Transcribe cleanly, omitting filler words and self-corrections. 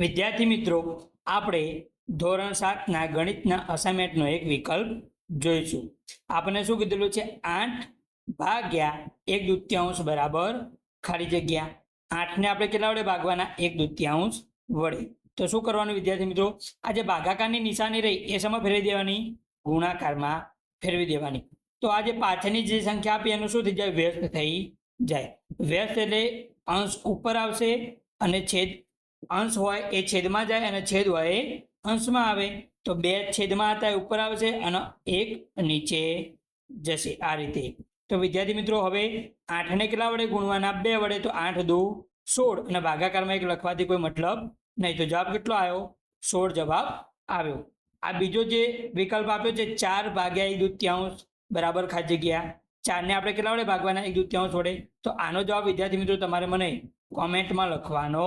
વિદ્યાર્થી મિત્રો, આપણે ધોરણ 7 ના ગણિતના અસાઇનમેન્ટનો એક વિકલ્પ જોઈશું. આપણે શું કીધેલું છે? 8/1/2 બરાબર ખાલી જગ્યા. 8 ને આપણે કેટલા વડે ભાગવાના? 1/2 વડે. તો શું કરવાનું વિદ્યાર્થી મિત્રો? આ જે ભાગાકારની નિશાની રહી એ શેમાં ફેરવી દેવાની? ગુણાકારમાં ફેરવી દેવાની. તો આ જે પાછળની જે સંખ્યા આપી એનું શું થઈ જાય? વ્યસ્ત થઈ જાય. વ્યસ્ત એટલે અંશ ઉપર આવશે અને છેદ અંશ હોય એ છેદમાં જાય અને છેદ હોય એ અંશમાં આવે. તો 2 છેદમાં હતા એ ઉપર આવશે અને 1 નીચે જશે. આ રીતે. તો વિદ્યાર્થી મિત્રો, હવે 8 ને કેટલા વડે ગુણવાના? 2 વડે. તો 8 દુ 16 અને ભાગાકારમાં 1 લખવાથી કોઈ મતલબ નહીં. તો જવાબ કેટલો આવ્યો? 16 જવાબ આવ્યો. આ બીજો જે વિકલ્પ આપ્યો છે 4/1/2 બરાબર ખાલી જગ્યા. 4 ને આપણે કેટલા વડે ભાગવાના? 1/2 વડે. તો આનો જવાબ વિદ્યાર્થી મિત્રો તમારે મને કોમેન્ટમાં લખવાનો